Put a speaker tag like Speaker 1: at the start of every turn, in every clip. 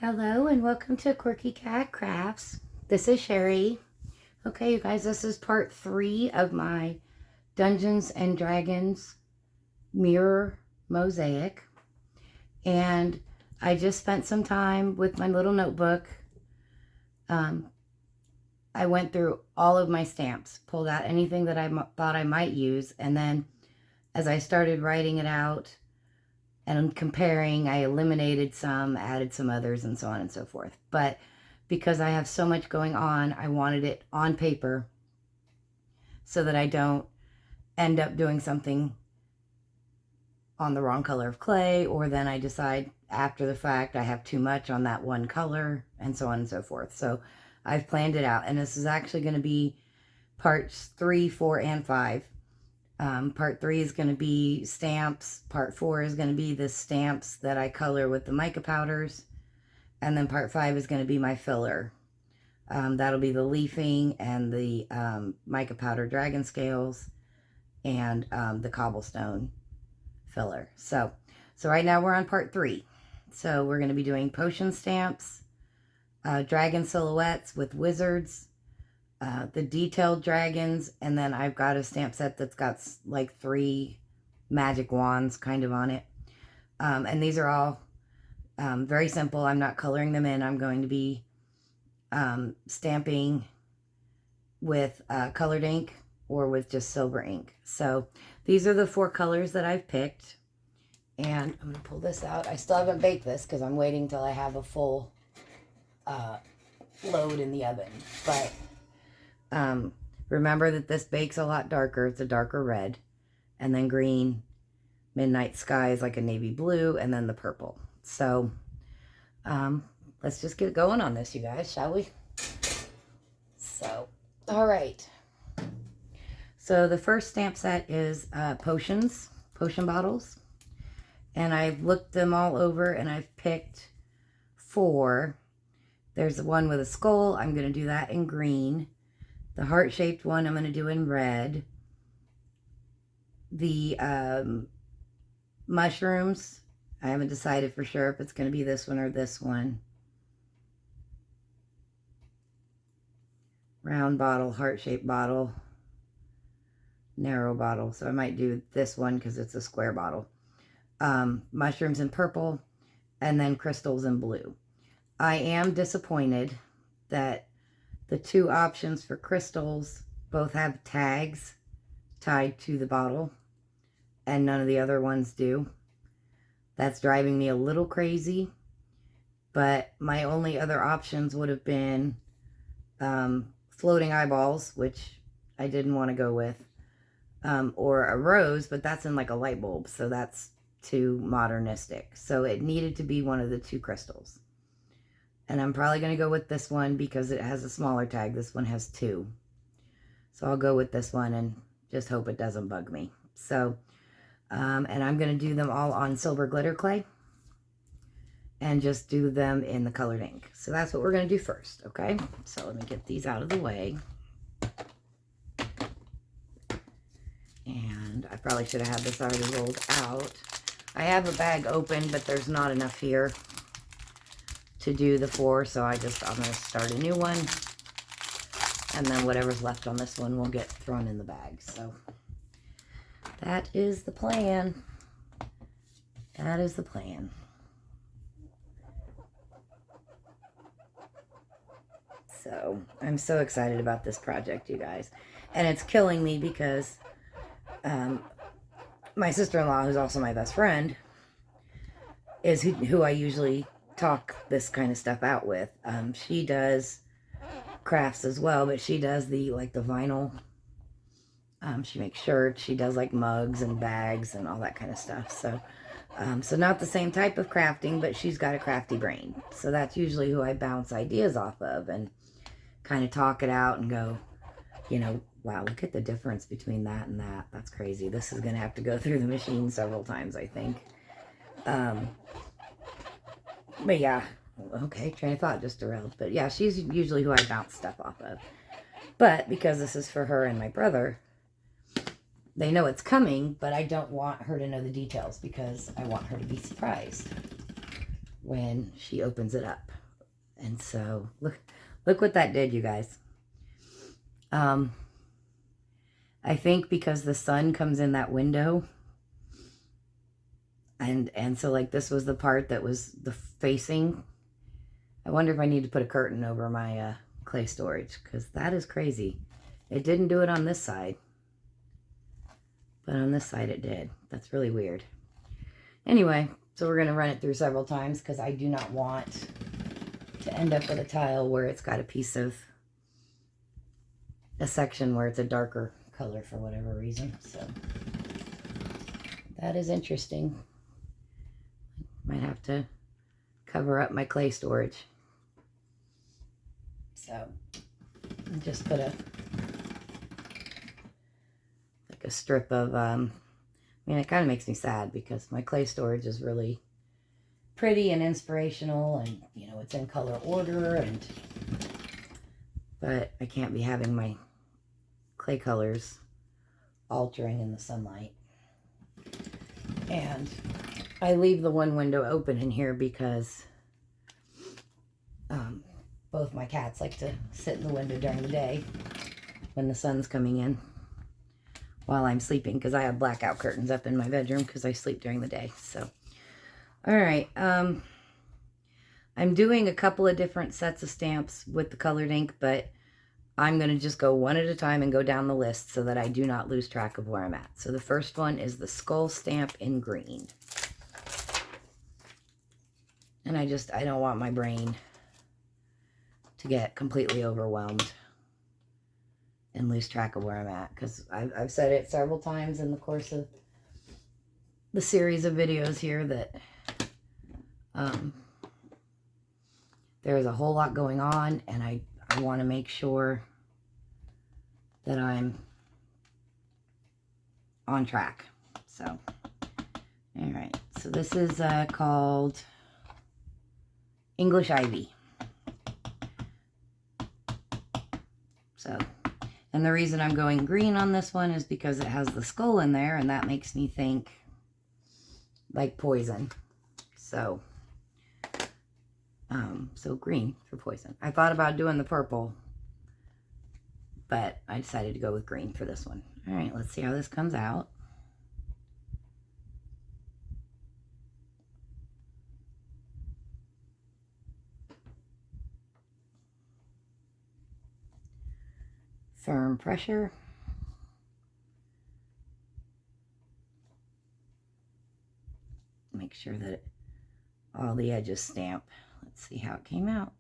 Speaker 1: Hello and welcome to Quirky Cat Crafts. This is Sherry. Okay, you guys, this is part 3 of my Dungeons and Dragons mirror mosaic. And I just spent some time with my little notebook. I went through all of my stamps, pulled out anything that I thought I might use, and then as I started writing it out and comparing, I eliminated some, added some others, and so on and so forth. But because I have so much going on, I wanted it on paper so that I don't end up doing something on the wrong color of clay, or then I decide after the fact I have too much on that one color, and so on and so forth. So I've planned it out, and this is actually going to be parts 3, 4, and 5. Part 3 is going to be stamps. Part 4 is going to be the stamps that I color with the mica powders. And then part 5 is going to be my filler. That'll be the leafing and the mica powder dragon scales and the cobblestone filler. So right now we're on part 3. So we're going to be doing potion stamps, dragon silhouettes with wizards, the detailed dragons, and then I've got a stamp set that's got like 3 magic wands kind of on it. And these are all very simple. I'm not coloring them in. I'm going to be stamping with colored ink or with just silver ink. So these are the 4 colors that I've picked. And I'm going to pull this out. I still haven't baked this because I'm waiting till I have a full load in the oven. But remember that this bakes a lot darker. It's a darker red. And then green, midnight sky is like a navy blue, and then the purple. So let's just get going on this, you guys, shall we? So, all right. So the first stamp set is potion bottles. And I've looked them all over, and I've picked 4. There's one with a skull. I'm going to do that in green. The heart-shaped one I'm going to do in red. The mushrooms, I haven't decided for sure if it's going to be this one or this one. Round bottle, heart-shaped bottle, narrow bottle. So I might do this one because it's a square bottle. Mushrooms in purple, and then crystals in blue. I am disappointed that the 2 options for crystals both have tags tied to the bottle, and none of the other ones do. That's driving me a little crazy, but my only other options would have been floating eyeballs, which I didn't want to go with, or a rose, but that's in like a light bulb, so that's too modernistic. So it needed to be one of the 2 crystals. And I'm probably going to go with this one because it has a smaller tag. This one has 2. So I'll go with this one and just hope it doesn't bug me. So, and I'm going to do them all on silver glitter clay. And just do them in the colored ink. So that's what we're going to do first, okay? So let me get these out of the way. And I probably should have had this already rolled out. I have a bag open, but there's not enough here to do the 4, so I'm going to start a new one, and then whatever's left on this one will get thrown in the bag. So that is the plan. That is the plan. So I'm so excited about this project, you guys, and it's killing me because my sister-in-law, who's also my best friend, is who I usually talk this kind of stuff out with. She does crafts as well, but she does the vinyl. She makes shirts. She does like mugs and bags and all that kind of stuff. So so not the same type of crafting, but she's got a crafty brain. So that's usually who I bounce ideas off of and kind of talk it out and go, you know, wow, look at the difference between that and that. That's crazy. This is going to have to go through the machine several times, I think. But yeah, okay, train of thought just derailed. But yeah, she's usually who I bounce stuff off of. But because this is for her and my brother, they know it's coming, but I don't want her to know the details because I want her to be surprised. when she opens it up. And so look what that did, you guys. I think because the sun comes in that window, and so like this was the part that was the facing. I wonder if I need to put a curtain over my clay storage, because that is crazy. It didn't do it on this side, but on this side it did. That's really weird. Anyway, so we're going to run it through several times because I do not want to end up with a tile where it's got a section where it's a darker color for whatever reason. So that is interesting. Might have to cover up my clay storage. So I just put a strip of, I mean, it kind of makes me sad because my clay storage is really pretty and inspirational, and, you know, it's in color order, but I can't be having my clay colors altering in the sunlight. And I leave the one window open in here because both my cats like to sit in the window during the day when the sun's coming in while I'm sleeping, because I have blackout curtains up in my bedroom because I sleep during the day. So, all right. I'm doing a couple of different sets of stamps with the colored ink, but I'm going to just go one at a time and go down the list so that I do not lose track of where I'm at. So the first one is the skull stamp in green. And I don't want my brain to get completely overwhelmed and lose track of where I'm at, because I've said it several times in the course of the series of videos here that there's a whole lot going on, and I want to make sure that I'm on track. So, all right. So this is called English Ivy. So, and the reason I'm going green on this one is because it has the skull in there, and that makes me think like poison. So, so green for poison. I thought about doing the purple, but I decided to go with green for this one. All right, let's see how this comes out. Firm pressure. Make sure that all the edges stamp. Let's see how it came out.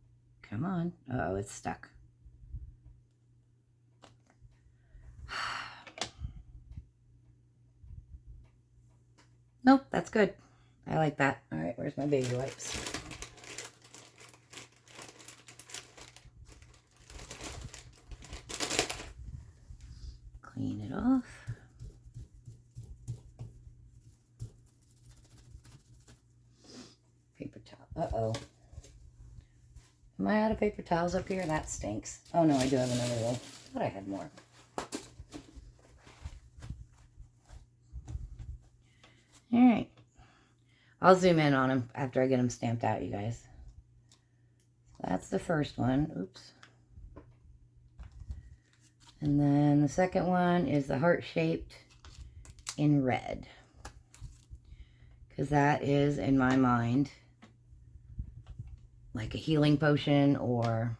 Speaker 1: Come on. Uh-oh, it's stuck. Nope, that's good. I like that. All right, where's my baby wipes? Clean it off. Paper towel. Uh-oh. Am I out of paper towels up here? That stinks. Oh no, I do have another one. I thought I had more. Alright. I'll zoom in on them after I get them stamped out, you guys. That's the first one. Oops. And then the second one is the heart-shaped in red. Because that is, in my mind, like a healing potion or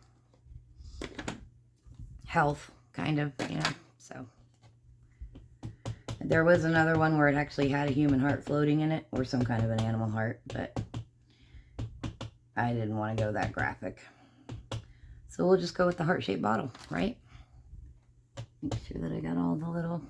Speaker 1: health, kind of, you know, so. There was another one where it actually had a human heart floating in it, or some kind of an animal heart, but I didn't want to go that graphic. So we'll just go with the heart-shaped bottle, right? Make sure that I got all the little...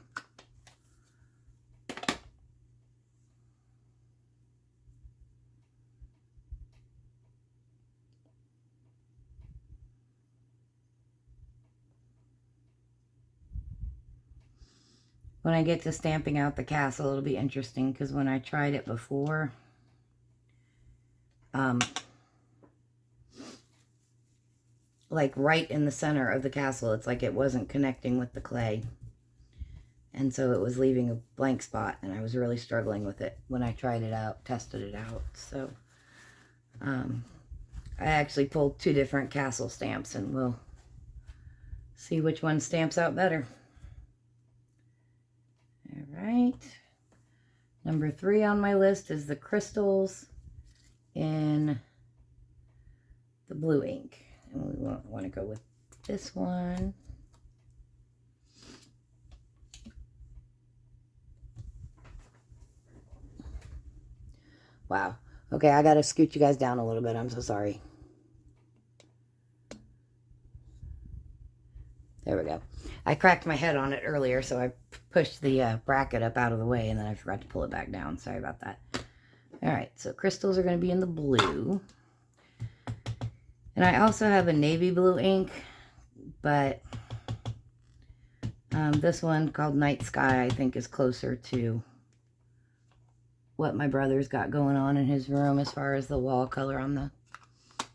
Speaker 1: When I get to stamping out the castle, it'll be interesting, because when I tried it before, like right in the center of the castle, it's like it wasn't connecting with the clay. And so it was leaving a blank spot, and I was really struggling with it when I tried it out, tested it out. So I actually pulled 2 different castle stamps, and we'll see which one stamps out better. All right. Number 3 on my list is the crystals in the blue ink. And we want to go with this one. Wow. Okay, I gotta scoot you guys down a little bit. I'm so sorry. There we go. I cracked my head on it earlier, so I pushed the bracket up out of the way, and then I forgot to pull it back down. Sorry about that. All right, so crystals are going to be in the blue. And I also have a navy blue ink, but this one called Night Sky, I think, is closer to what my brother's got going on in his room as far as the wall color on the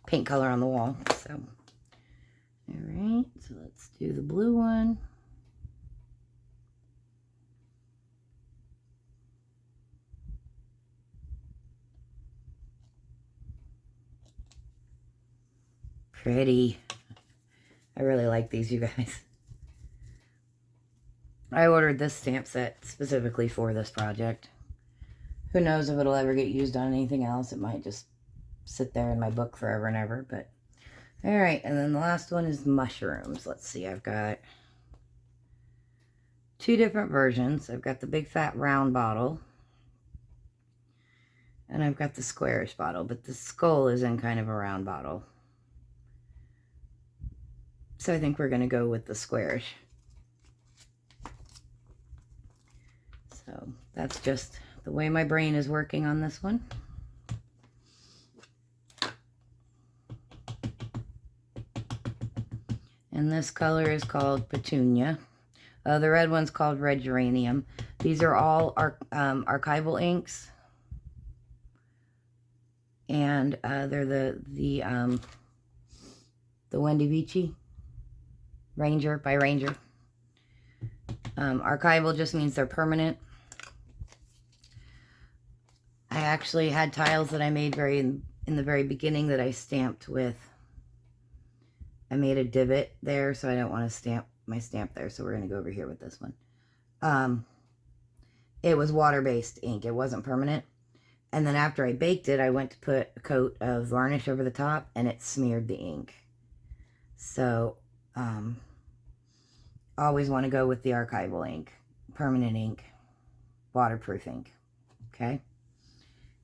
Speaker 1: paint color on the wall. So, all right, so let's do the blue one. Pretty. I really like these, you guys. I ordered this stamp set specifically for this project. Who knows if it'll ever get used on anything else. It might just sit there in my book forever and ever. But all right, and then the last one is mushrooms. Let's see, I've got 2 different versions. I've got the big fat round bottle, and I've got the squarish bottle, but the skull is in kind of a round bottle. So I think we're going to go with the squarish. So that's just the way my brain is working on this one. And this color is called Petunia. The red one's called Red Geranium. These are all archival inks. And they're the Wendy Beachy Ranger by Ranger. Archival just means they're permanent. I actually had tiles that I made in the very beginning that I stamped with. I made a divot there, so I don't want to stamp my stamp there, so we're going to go over here with this one. It was water-based ink. It wasn't permanent. And then after I baked it, I went to put a coat of varnish over the top, and it smeared the ink. So, always want to go with the archival ink, permanent ink, waterproof ink. Okay?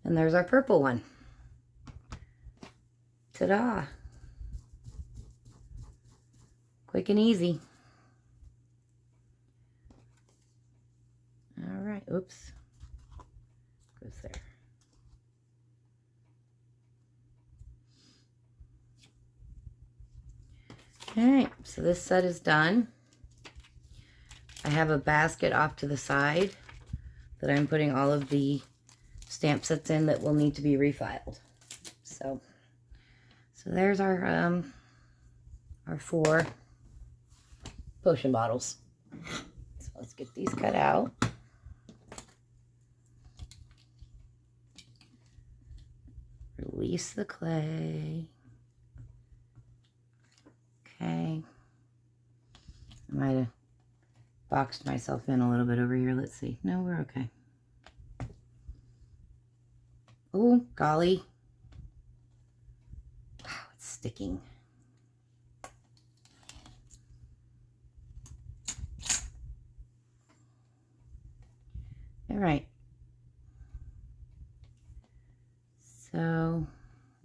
Speaker 1: And there's our purple one. Ta-da! Quick and easy. All right. Oops. Goes there. All right. So this set is done. I have a basket off to the side that I'm putting all of the stamp sets in that will need to be refiled. So there's our 4 potion bottles. So let's get these cut out. Release the clay. Okay. I might have boxed myself in a little bit over here. Let's see. No, we're okay. Oh, golly. Wow, it's sticking. All right. So,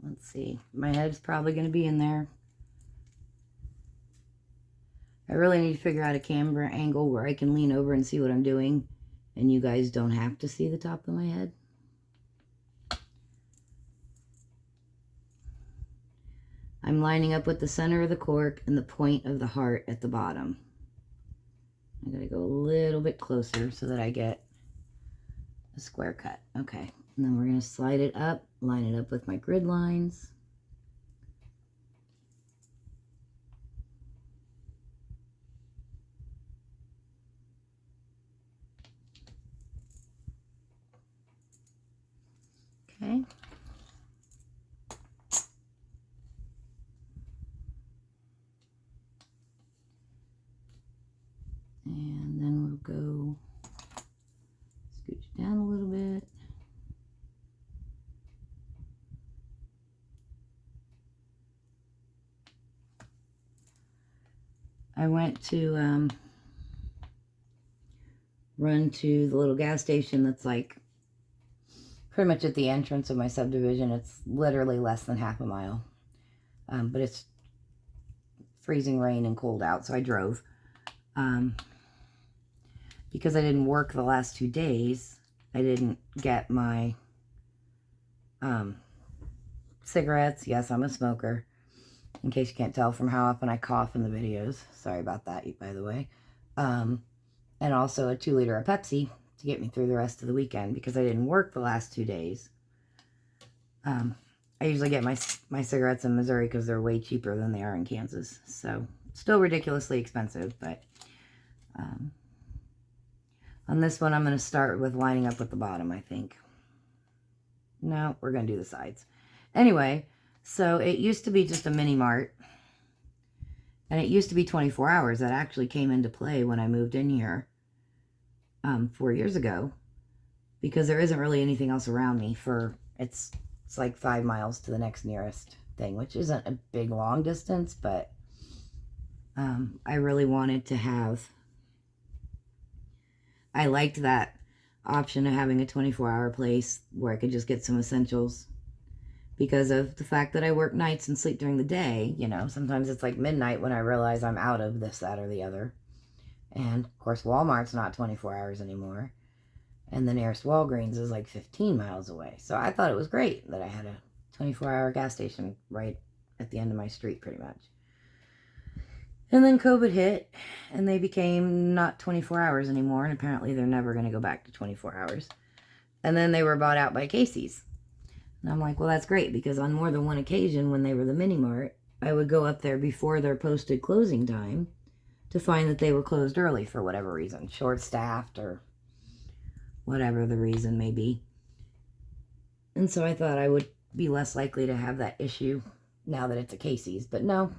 Speaker 1: let's see. My head's probably going to be in there. I really need to figure out a camera angle where I can lean over and see what I'm doing, and you guys don't have to see the top of my head. I'm lining up with the center of the cork and the point of the heart at the bottom. I'm going to go a little bit closer so that I get a square cut. Okay, and then we're going to slide it up, line it up with my grid lines. Okay. I went to run to the little gas station that's like pretty much at the entrance of my subdivision. It's literally less than half a mile. But it's freezing rain and cold out, so I drove. Because I didn't work the last 2 days, I didn't get my cigarettes. Yes, I'm a smoker. In case you can't tell from how often I cough in the videos. Sorry about that, by the way. And also a 2 liter of Pepsi to get me through the rest of the weekend because I didn't work the last 2 days. I usually get my cigarettes in Missouri because they're way cheaper than they are in Kansas. So, still ridiculously expensive, but on this one, I'm going to start with lining up with the bottom, I think. No, we're going to do the sides. Anyway, so it used to be just a mini mart. And it used to be 24 hours. That actually came into play when I moved in here 4 years ago. Because there isn't really anything else around me for... It's like 5 miles to the next nearest thing, which isn't a big, long distance, but I really wanted to have... I liked that option of having a 24-hour place where I could just get some essentials because of the fact that I work nights and sleep during the day. You know, sometimes it's like midnight when I realize I'm out of this, that, or the other. And, of course, Walmart's not 24 hours anymore. And the nearest Walgreens is like 15 miles away. So I thought it was great that I had a 24-hour gas station right at the end of my street, pretty much. And then COVID hit, and they became not 24 hours anymore, and apparently they're never going to go back to 24 hours. And then they were bought out by Casey's. And I'm like, well, that's great, because on more than one occasion when they were the mini mart, I would go up there before their posted closing time to find that they were closed early for whatever reason, short-staffed or whatever the reason may be. And so I thought I would be less likely to have that issue now that it's a Casey's, but no.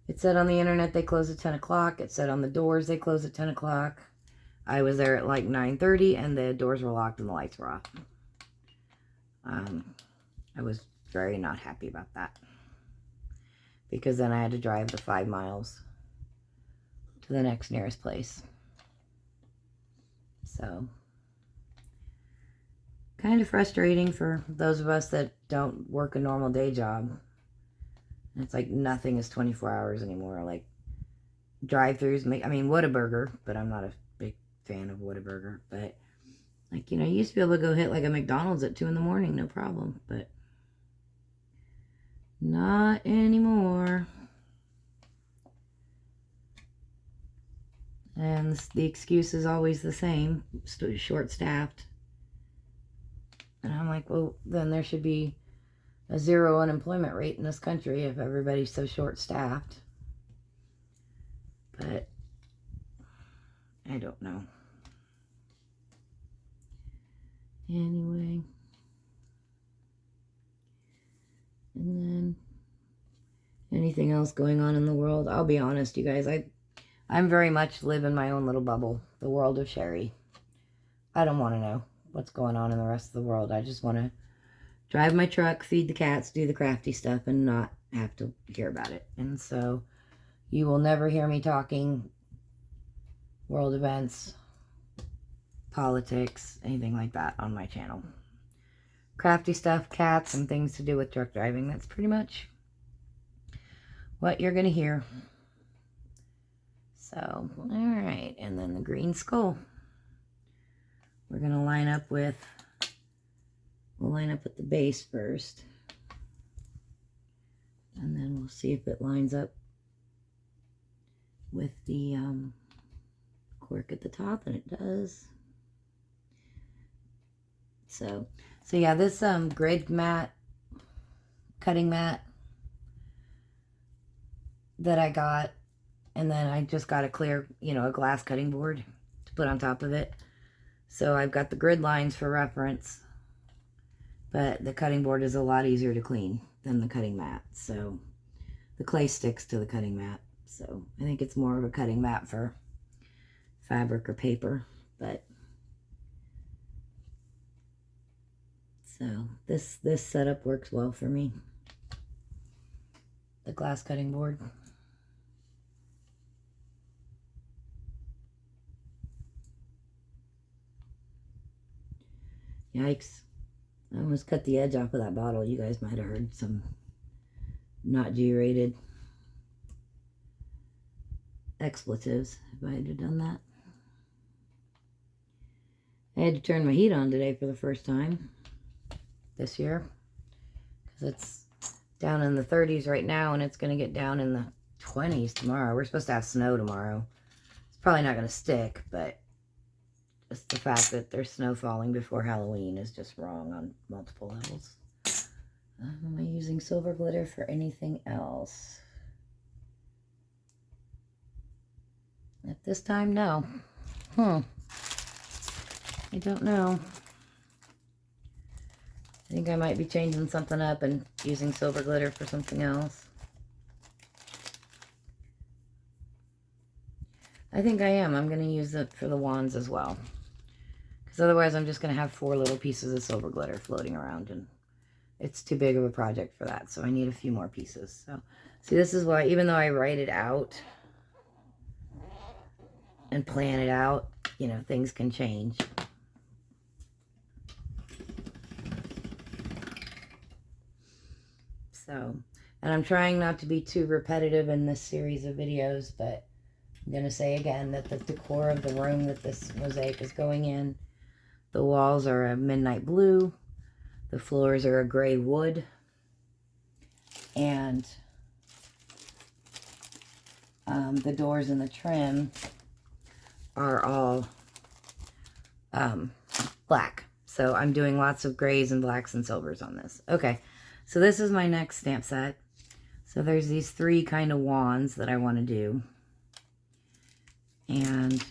Speaker 1: It said on the internet they close at 10 o'clock. It said on the doors they close at 10 o'clock. I was there at like 9:30 and the doors were locked and the lights were off. I was very not happy about that. Because then I had to drive the 5 miles to the next nearest place. So, kind of frustrating for those of us that don't work a normal day job. It's like nothing is 24 hours anymore. Like drive-thrus make, I mean, Whataburger, but I'm not a big fan of Whataburger. But like, you know, you used to be able to go hit like a McDonald's at 2 in the morning, no problem. But not anymore. And the excuse is always the same, short-staffed. And I'm like, well, then there should be a 0 unemployment rate in this country if everybody's so short-staffed. But I don't know. Anyway. And then anything else going on in the world? I'll be honest, you guys. I'm very much live in my own little bubble. The world of Sherry. I don't want to know what's going on in the rest of the world. I just want to drive my truck, feed the cats, do the crafty stuff, and not have to hear about it. And so you will never hear me talking world events, politics, anything like that on my channel. Crafty stuff, cats, and things to do with truck driving. That's pretty much what you're going to hear. So, alright. And then the green skull. We're going to line up with... We'll line up at the base first. And then we'll see if it lines up with the cork at the top, and it does. So yeah, this grid mat, cutting mat that I got, and then I just got a clear, you know, a glass cutting board to put on top of it. So I've got the grid lines for reference. But the cutting board is a lot easier to clean than the cutting mat. So the clay sticks to the cutting mat. So I think it's more of a cutting mat for fabric or paper. But so this setup works well for me. The glass cutting board. Yikes. I almost cut the edge off of that bottle. You guys might have heard some not G-rated expletives if I had done that. I had to turn my heat on today for the first time this year because it's down in the 30s right now and it's going to get down in the 20s tomorrow. We're supposed to have snow tomorrow. It's probably not going to stick, but just the fact that there's snow falling before Halloween is just wrong on multiple levels. Am I using silver glitter for anything else? At this time, no. I don't know. I think I might be changing something up and using silver glitter for something else. I think I am. I'm going to use it for the wands as well. Because otherwise I'm just going to have 4 little pieces of silver glitter floating around. And it's too big of a project for that. So I need a few more pieces. So, see, this is why, even though I write it out and plan it out, you know, things can change. So, and I'm trying not to be too repetitive in this series of videos, but I'm going to say again that the decor of the room that this mosaic is going in, the walls are a midnight blue, the floors are a gray wood, and the doors and the trim are all black. So I'm doing lots of grays and blacks and silvers on this. Okay, so this is my next stamp set. So there's these 3 kind of wands that I want to do. And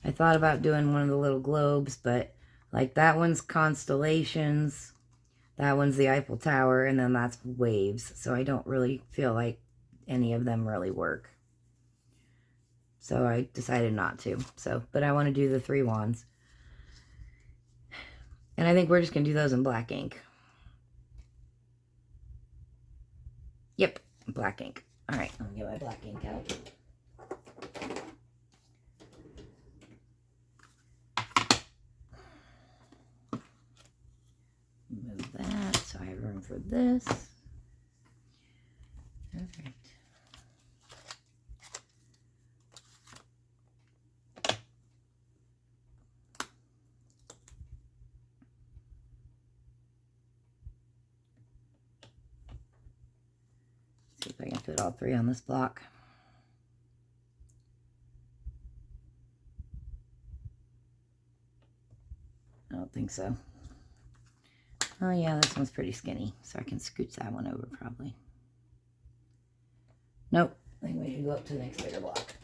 Speaker 1: I thought about doing one of the little globes, but like that one's constellations, that one's the Eiffel Tower, and then that's waves. So I don't really feel like any of them really work. So I decided not to. So, but I want to do the 3 wands. And I think we're just going to do those in black ink. Yep, black ink. All right, let me get my black ink out. Move that so I have room for this. All right. See if I can fit all 3 on this block. I don't think so. Oh yeah, this one's pretty skinny, so I can scooch that one over probably. Nope, I think we should go up to the next bigger block.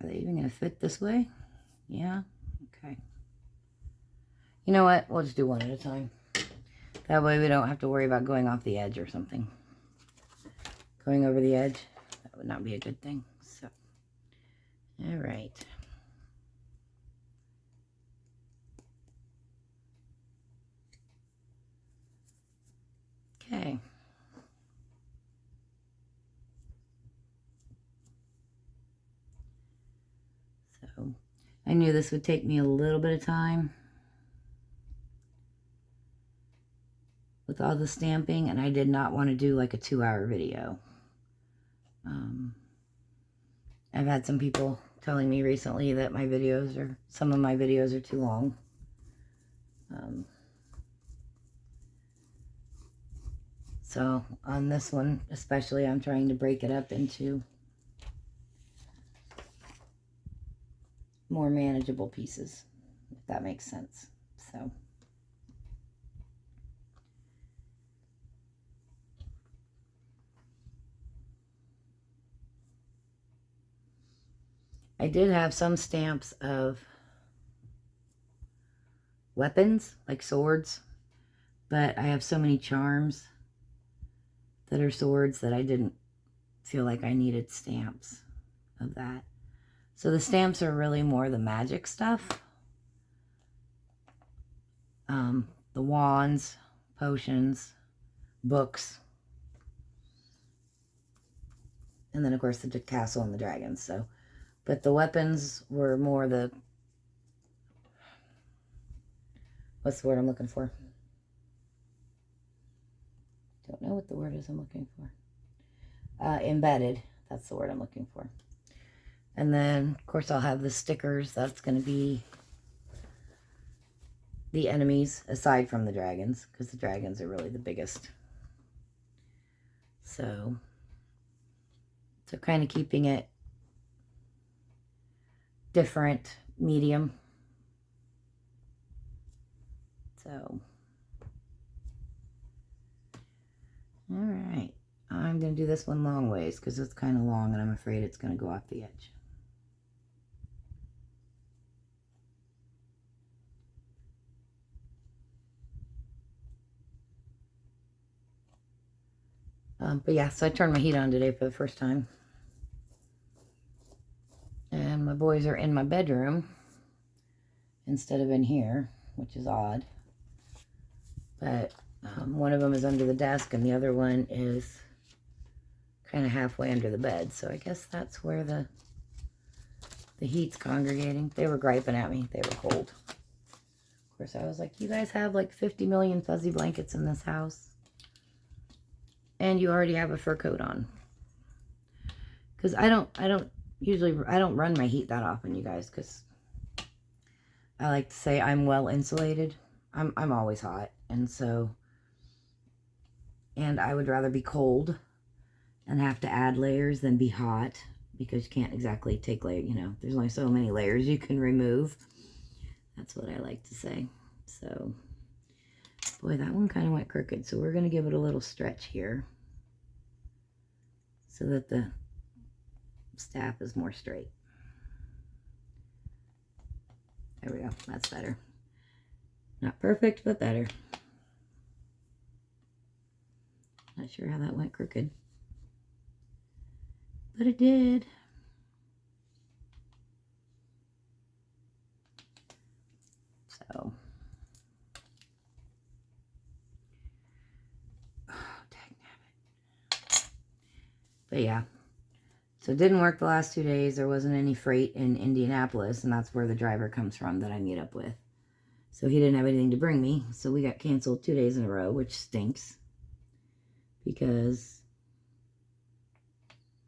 Speaker 1: Are they even going to fit this way? Yeah, okay. You know what? We'll just do one at a time. That way we don't have to worry about going off the edge or something. Going over the edge, that would not be a good thing. So, all right. Okay. So, I knew this would take me a little bit of time with all the stamping, and I did not want to do like a 2-hour video. I've had some people telling me recently that some of my videos are too long. So on this one especially, I'm trying to break it up into more manageable pieces, if that makes sense. So I did have some stamps of weapons, like swords, but I have so many charms that are swords that I didn't feel like I needed stamps of that. So the stamps are really more the magic stuff. The wands, potions, books, and then of course the castle and the dragons. So, But the weapons were more the, what's the word I'm looking for? Don't know what the word is I'm looking for. Embedded. That's the word I'm looking for. And then, of course, I'll have the stickers. That's going to be the enemies, aside from the dragons, because the dragons are really the biggest. So kind of keeping it different, medium. So, all right. I'm going to do this one long ways because it's kind of long and I'm afraid it's going to go off the edge. But yeah, so I turned my heat on today for the first time. And my boys are in my bedroom instead of in here, which is odd. But one of them is under the desk and the other one is kind of halfway under the bed. So I guess that's where the heat's congregating. They were griping at me. They were cold. Of course, I was like, you guys have like 50 million fuzzy blankets in this house. And you already have a fur coat on. Because I don't run my heat that often, you guys, because I like to say I'm well insulated. I'm always hot, and I would rather be cold and have to add layers than be hot, because you can't exactly take layers, there's only so many layers you can remove. That's what I like to say. So, boy, that one kind of went crooked, so we're going to give it a little stretch here so that the staff is more straight. There we go. That's better. Not perfect, but better. Not sure how that went crooked, but it did. So, but yeah, so it didn't work the last 2 days. There wasn't any freight in Indianapolis, and that's where the driver comes from that I meet up with. So he didn't have anything to bring me, so we got canceled 2 days in a row, which stinks. Because,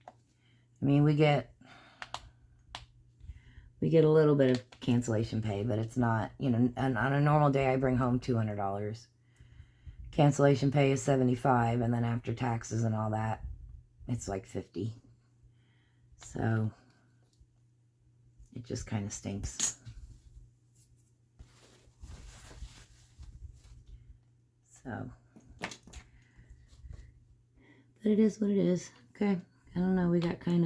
Speaker 1: I mean, we get a little bit of cancellation pay, but it's not, and on a normal day I bring home $200. Cancellation pay is $75, and then after taxes and all that, it's like $50. So it just kind of stinks. So, but it is what it is. Okay, I don't know. We got kind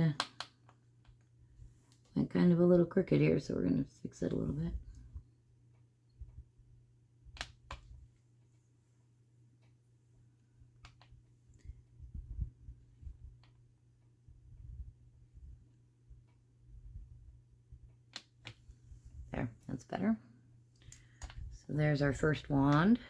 Speaker 1: of a little crooked here, so we're gonna fix it a little bit. There, that's better. So there's our first wand.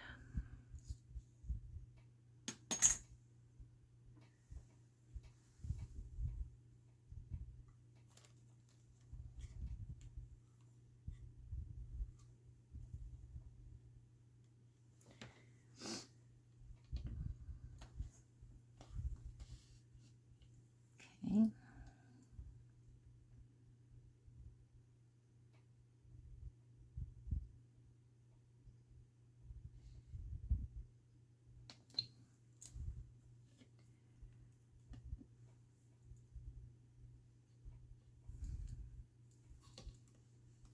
Speaker 1: Okay.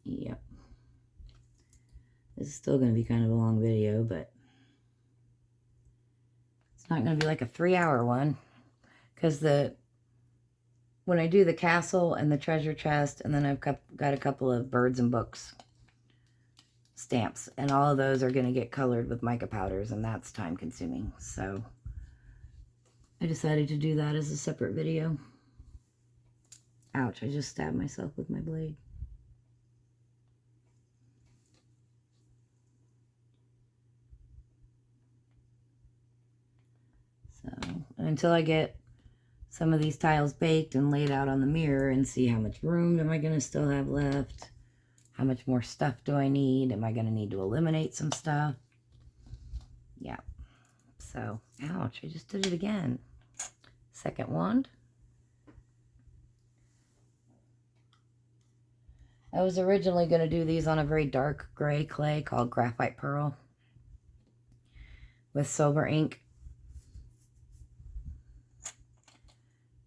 Speaker 1: Yep. This is still going to be kind of a long video, but it's not going to be like a 3-hour one, because when I do the castle and the treasure chest, and then I've got a couple of birds and books stamps, and all of those are going to get colored with mica powders, and that's time consuming. So I decided to do that as a separate video. Ouch, I just stabbed myself with my blade. So until I get some of these tiles baked and laid out on the mirror and see how much room am I going to still have left. How much more stuff do I need? Am I going to need to eliminate some stuff? Yeah. So, ouch, I just did it again. Second wand. I was originally going to do these on a very dark gray clay called Graphite Pearl with silver ink.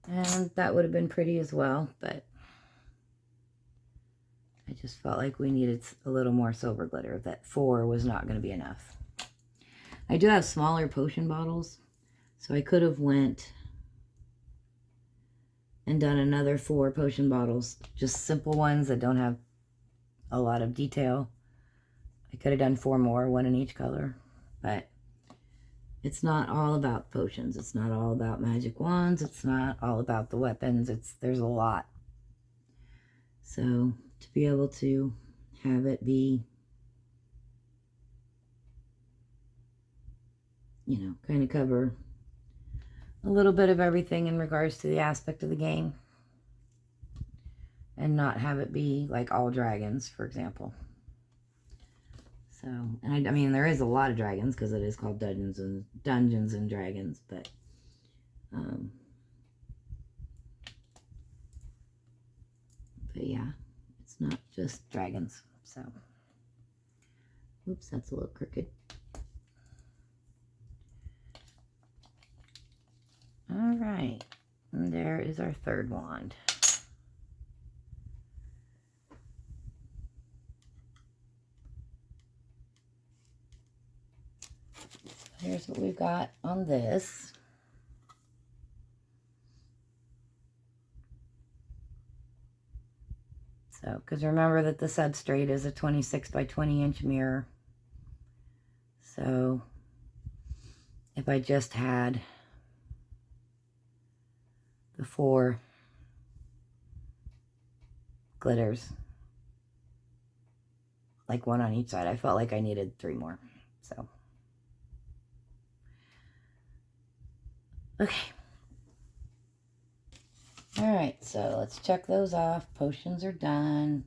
Speaker 1: And that would have been pretty as well, but I just felt like we needed a little more silver glitter. That 4 was not going to be enough. I do have smaller potion bottles, so I could have went and done another 4 potion bottles, just simple ones that don't have a lot of detail. I could have done 4 more, 1 in each color, but it's not all about potions. It's not all about magic wands. It's not all about the weapons. There's a lot. So to be able to have it be, you know, kind of cover a little bit of everything in regards to the aspect of the game, and not have it be like all dragons, for example. So, and I mean, there is a lot of dragons because it is called Dungeons and Dragons, but yeah, it's not just dragons. So, oops, that's a little crooked. All right, and there is our third wand. Here's what we've got on this. So, because remember that the substrate is a 26 by 20 inch mirror. So, if I just had the 4 glitters, like 1 on each side, I felt like I needed 3 more. So, okay. All right, so let's check those off. Potions are done.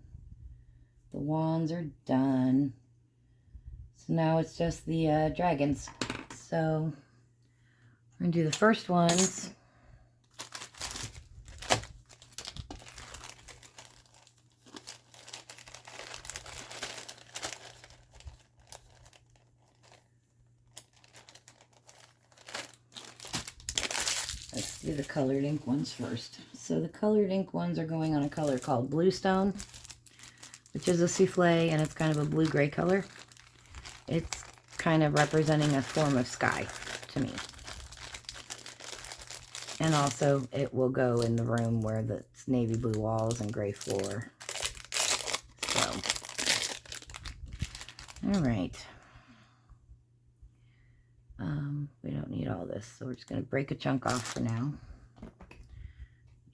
Speaker 1: The wands are done. So now it's just the dragons. So we're going to do the first ones. Let's do the colored ink ones first. So the colored ink ones are going on a color called Bluestone, which is a souffle, and it's kind of a blue-gray color. It's kind of representing a form of sky to me. And also, it will go in the room where it's navy blue walls and gray floor. So, all right. We don't need all this, so we're just going to break a chunk off for now.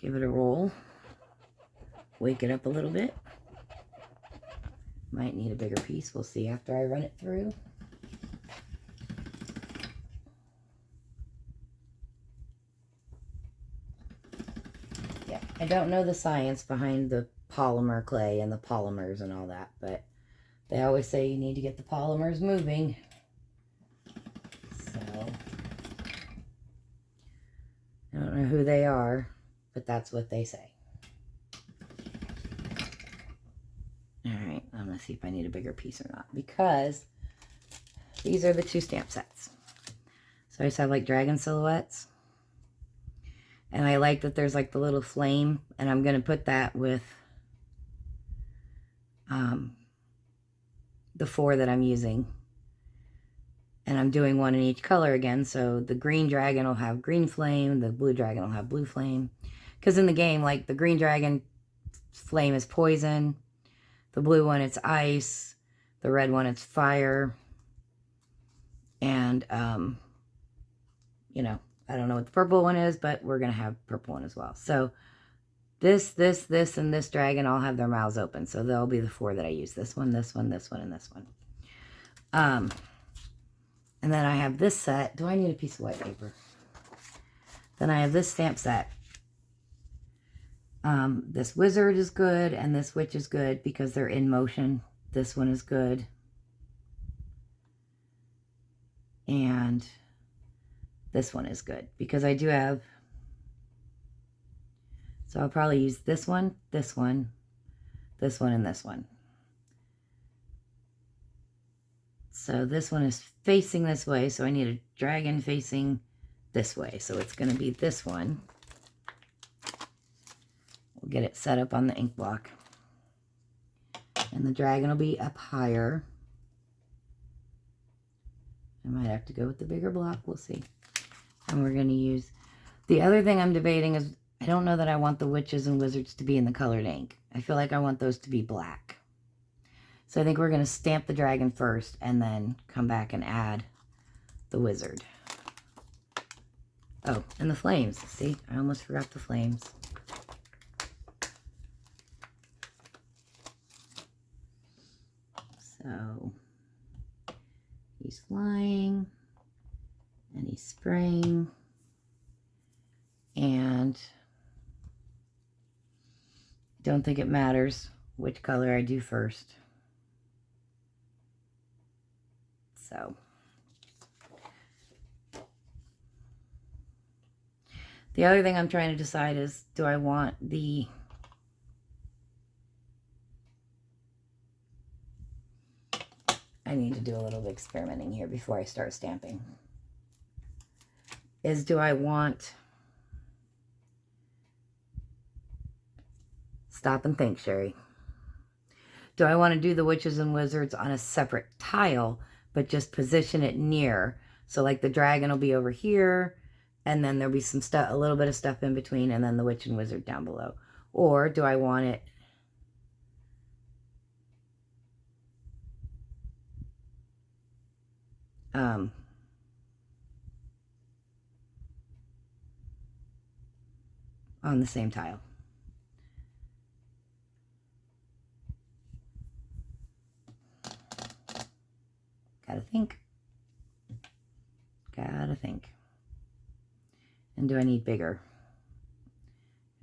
Speaker 1: Give it a roll. Wake it up a little bit. Might need a bigger piece. We'll see after I run it through. Yeah, I don't know the science behind the polymer clay and the polymers and all that, but they always say you need to get the polymers moving. So, I don't know who they are, but that's what they say. Alright, I'm going to see if I need a bigger piece or not, because these are the 2 stamp sets. So I just have like dragon silhouettes. And I like that there's like the little flame, and I'm going to put that with the 4 that I'm using. And I'm doing 1 in each color again, so the green dragon will have green flame, the blue dragon will have blue flame. Because in the game, like, the green dragon flame is poison, the blue one it's ice, the red one it's fire, and, you know, I don't know what the purple one is, but we're going to have purple one as well. So this, and this dragon all have their mouths open, so they'll be the 4 that I use. This one, this one, this one, and this one. And then I have this set. Do I need a piece of white paper? Then I have this stamp set. This wizard is good and this witch is good because they're in motion. This one is good. And this one is good because I do have, so I'll probably use this one, this one, this one, and this one. So this one is facing this way, so I need a dragon facing this way. So it's going to be this one. We'll get it set up on the ink block. And the dragon will be up higher. I might have to go with the bigger block. We'll see. And we're going to use... The other thing I'm debating is I don't know that I want the witches and wizards to be in the colored ink. I feel like I want those to be black. So I think we're going to stamp the dragon first and then come back and add the wizard. Oh, and the flames. See, I almost forgot the flames. So he's flying and he's spraying, and I don't think it matters which color I do first. So the other thing I'm trying to decide is, do I want the I need to do a little bit of experimenting here before I start stamping. Do I want... Stop and think, Sherry. Do I want to do the witches and wizards on a separate tile, but just position it near? So like the dragon will be over here, and then there'll be some stuff, a little bit of stuff in between, and then the witch and wizard down below. Or do I want it on the same tile? Gotta think. Gotta think. And do I need bigger?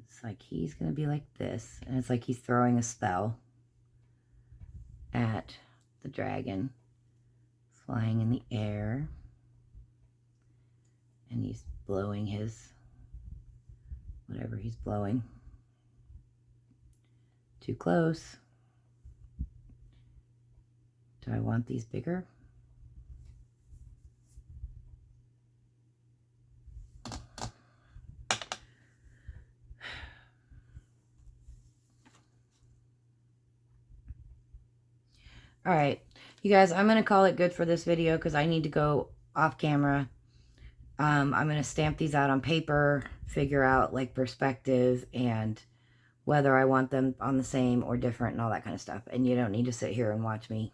Speaker 1: It's like he's gonna be like this, and it's like he's throwing a spell at the dragon, flying in the air, and he's blowing his whatever he's blowing. Too close. Do I want these bigger? All right, you guys, I'm going to call it good for this video because I need to go off camera. I'm going to stamp these out on paper, figure out like perspective and whether I want them on the same or different and all that kind of stuff. And you don't need to sit here and watch me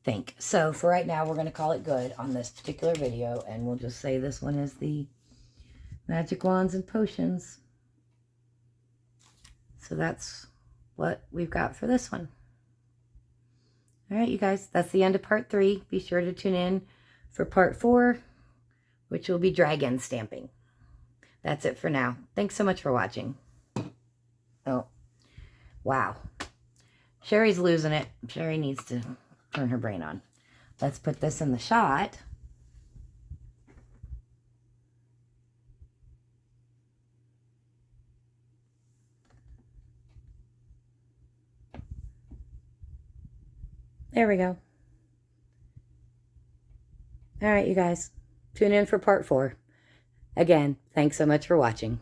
Speaker 1: think. So for right now, we're going to call it good on this particular video. And we'll just say this one is the Magic Wands and Potions. So that's what we've got for this one. All right, you guys, that's the end of part 3. Be sure to tune in for part 4, which will be dragon stamping. That's it for now. Thanks so much for watching. Oh, wow. Sherry's losing it. Sherry needs to turn her brain on. Let's put this in the shot. There we go. All right, you guys. Tune in for part 4. Again, thanks so much for watching.